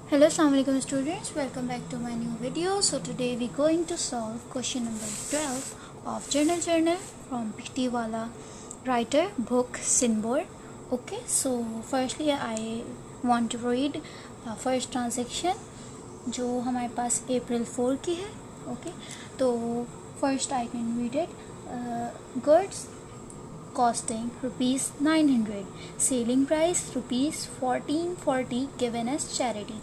Hello, Assalamualaikum students. Welcome back to my new video. So today we're going to solve question number 12 of Journal from Pittiwala writer book Sinbor. Okay, so firstly I want to read first transaction जो हमारे पास April 4 की है. Okay, तो first I can read it. Goods costing rupees 900, selling price rupees 1440 given as charity.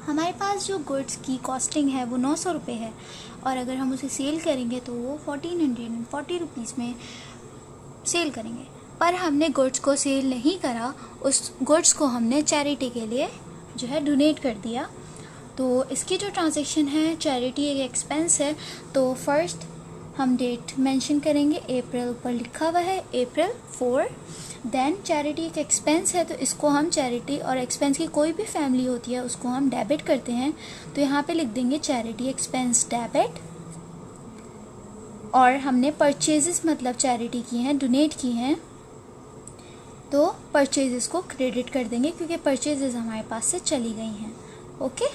हमारे पास जो goods की costing है वो 900 रुपये है और अगर हम उसे सेल करेंगे तो वो 1440 रुपीज़ में सेल करेंगे. पर हमने गुड्स को सेल नहीं करा, उस गुड्स को हमने चैरिटी के लिए जो है डोनेट कर दिया. तो इसकी जो ट्रांजैक्शन है, चैरिटी एक एक्सपेंस है, तो फर्स्ट हम डेट मेंशन करेंगे. अप्रैल ऊपर लिखा हुआ है, अप्रैल 4. देन चैरिटी एक एक्सपेंस है, तो इसको हम चैरिटी और एक्सपेंस की कोई भी फैमिली होती है उसको हम डेबिट करते हैं. तो यहाँ पे लिख देंगे चैरिटी एक्सपेंस डेबिट. और हमने परचेजेस मतलब चैरिटी की हैं, डोनेट की हैं, तो परचेजेस को क्रेडिट कर देंगे क्योंकि परचेजेस हमारे पास से चली गई हैं. ओके,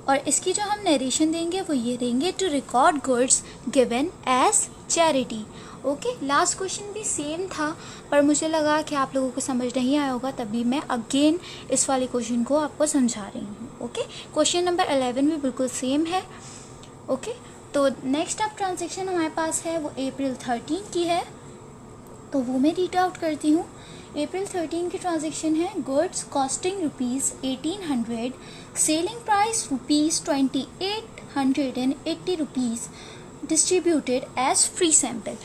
और इसकी जो हम नरेशन देंगे वो ये देंगे, to record goods given as charity. Okay, last question भी सेम था पर मुझे लगा कि आप लोगों को समझ नहीं आया होगा, तभी मैं अगेन इस वाले क्वेश्चन को आपको समझा रही हूँ. ओके, क्वेश्चन नंबर 11 भी बिल्कुल सेम है. ओके, तो नेक्स्ट अब ट्रांजेक्शन हमारे पास है वो अप्रैल 13 की है, तो वो मैं रीड आउट करती हूँ. अप्रैल 13 की ट्रांजेक्शन है, goods costing rupees 1800, selling price rupees 2880 rupees, distributed as free sample.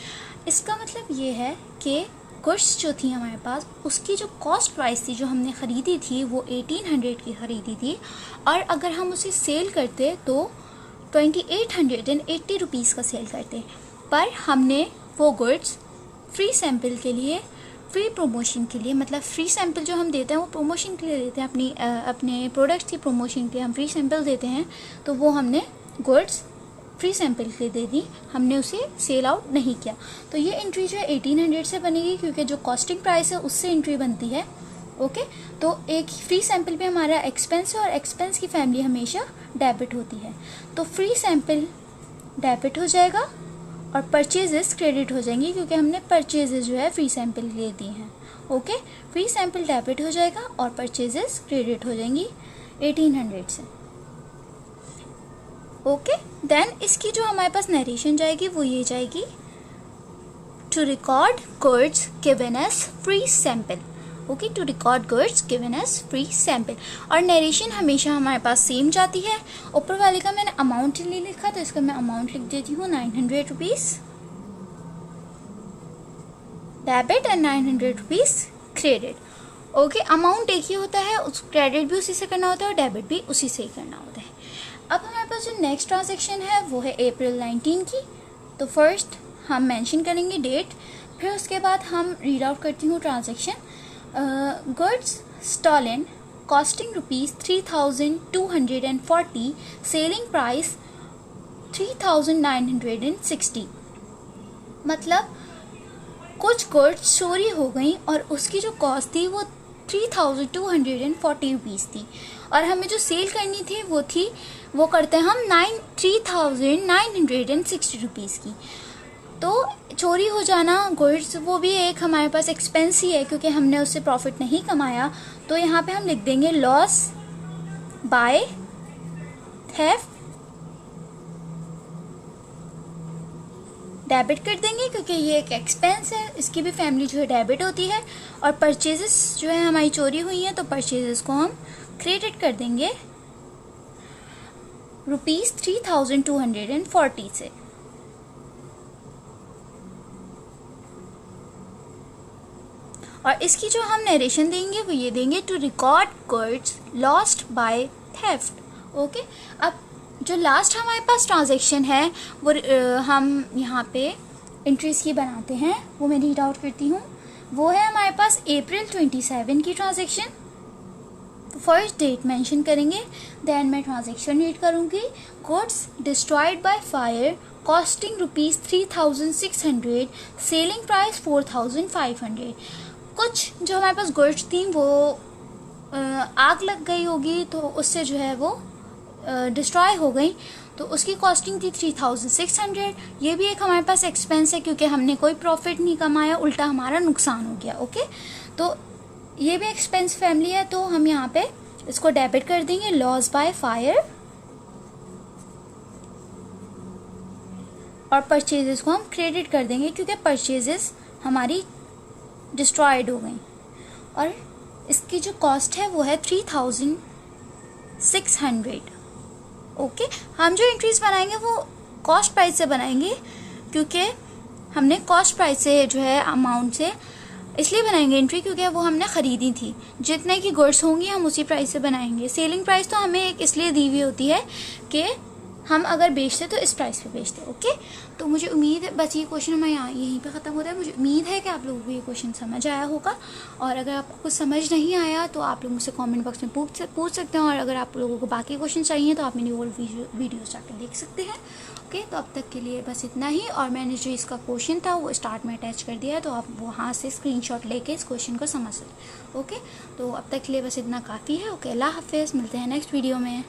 इसका मतलब ये है कि गुड्स जो थी हमारे पास उसकी जो कॉस्ट प्राइस थी जो हमने ख़रीदी थी वो 1800 की ख़रीदी थी, और अगर हम उसे सेल करते तो 2880 रुपीज़ का सेल करते. पर हमने वो गुड्स फ्री सैम्पल के लिए, फ्री प्रमोशन के लिए, मतलब फ्री सैम्पल जो हम देते हैं वो प्रमोशन के लिए देते हैं, अपने प्रोडक्ट्स की प्रमोशन के लिए हम फ्री सैम्पल देते हैं, तो वो हमने गुड्स फ्री सैम्पल के लिए दे दी, हमने उसे सेल आउट नहीं किया. तो ये एंट्री जो है 1800 से बनेगी क्योंकि जो कॉस्टिंग प्राइस है उससे एंट्री बनती है. ओके, तो एक फ्री सैम्पल भी हमारा एक्सपेंस है और एक्सपेंस की फैमिली हमेशा डेबिट होती है, तो फ्री सैम्पल डेबिट हो जाएगा और परचेजेस क्रेडिट हो जाएंगी क्योंकि हमने परचेजेस जो है फ्री सैम्पल के लिए दी हैं. ओके, फ्री सैम्पल डेबिट हो जाएगा और परचेजेस क्रेडिट हो जाएंगी 1800 से. ओके, देन इसकी जो हमारे पास नरेशन जाएगी वो ये जाएगी, to record goods given as free sample. Okay, to record goods given as free sample, और नरेशन हमेशा हमारे पास सेम जाती है. ऊपर वाले का मैंने अमाउंट नहीं लिखा तो इसका मैं अमाउंट लिख देती हूँ, 900 rupees debit and 900 rupees credit. Okay, amount एक ही होता है, उस क्रेडिट भी उसी से करना होता है और डेबिट भी उसी से ही करना होता है. अब हमारे पास जो नेक्स्ट ट्रांजेक्शन है वो है अप्रैल 19 की, तो फर्स्ट हम मेंशन करेंगे डेट, फिर उसके बाद हम रीड आउट करती हूँ transaction. Goods stolen costing rupees 3240, selling price 3960. मतलब कुछ गुड्स चोरी हो गई और उसकी जो कॉस्ट थी वो 3240 रुपीज़ थी, और हमें जो सेल करनी थी वो करते हैं हम 3960 रुपीज़ की. तो चोरी हो जाना गुड्स वो भी एक हमारे पास एक्सपेंस ही है क्योंकि हमने उससे प्रॉफिट नहीं कमाया, तो यहाँ पे हम लिख देंगे लॉस बाय थेफ्ट, डेबिट कर देंगे क्योंकि ये एक एक्सपेंस है, इसकी भी फैमिली जो है डेबिट होती है, और परचेजेस जो है हमारी चोरी हुई हैं तो परचेजेस को हम क्रेडिट कर देंगे रुपीज़ 3240 से. और इसकी जो हम नरेशन देंगे वो ये देंगे, to record goods lost by theft. Okay, अब जो लास्ट हमारे पास ट्रांजैक्शन है वो हम यहाँ पे एंट्रीज की बनाते हैं, वो मैं रीड आउट करती हूँ. वो है हमारे पास अप्रैल 27 की ट्रांजैक्शन. फर्स्ट डेट मेंशन करेंगे, देन मैं ट्रांजैक्शन रीड करूँगी. Goods destroyed by fire costing rupees 3600, selling price 4500. कुछ जो हमारे पास गुड्स थी वो आग लग गई होगी तो उससे जो है वो डिस्ट्रॉय हो गई, तो उसकी कॉस्टिंग थी 3600। ये भी एक हमारे पास एक्सपेंस है क्योंकि हमने कोई प्रॉफिट नहीं कमाया, उल्टा हमारा नुकसान हो गया। ओके, तो ये भी एक्सपेंस फैमिली है, तो हम यहाँ पे इसको डेबिट कर देंगे। लॉस बाय फायर और परचेजेस को हम क्रेडिट कर देंगे क्योंकि परचेजेस हमारी डिस्ट्रॉयड हो गई, और इसकी जो कॉस्ट है वो है 3600। ओके, हम जो एंट्रीज बनाएंगे वो कॉस्ट प्राइस से बनाएंगे क्योंकि हमने कॉस्ट प्राइस से जो है अमाउंट से इसलिए बनाएंगे एंट्री क्योंकि वो हमने ख़रीदी थी। जितने की गुड्स होंगी हम उसी प्राइस से बनाएंगे। सेलिंग प्राइस तो हमें एक इसलिए दी हुई होती है कि हम अगर बेचते तो इस प्राइस पे बेचते। ओके, तो मुझे उम्मीद है बस ये क्वेश्चन हमारे यहाँ यहीं पे ख़त्म होता है। मुझे उम्मीद है कि आप लोगों को ये क्वेश्चन समझ आया होगा, और अगर आपको कुछ समझ नहीं आया तो आप लोग मुझसे कमेंट बॉक्स में पूछ सकते हैं, और अगर आप लोगों को बाकी क्वेश्चन चाहिए तो आप मेरी ओल्ड वीडियोस जाकर देख सकते हैं। ओके, तो अब तक के लिए बस इतना ही, और मैंने जो इसका क्वेश्चन था वो स्टार्ट में अटैच कर दिया है, तो आप वहाँ से स्क्रीनशॉट लेके इस क्वेश्चन को समझ सकते। ओके, तो अब तक के लिए बस इतना काफ़ी है। ओके, अल्लाह हाफिज़, मिलते हैं नेक्स्ट वीडियो में।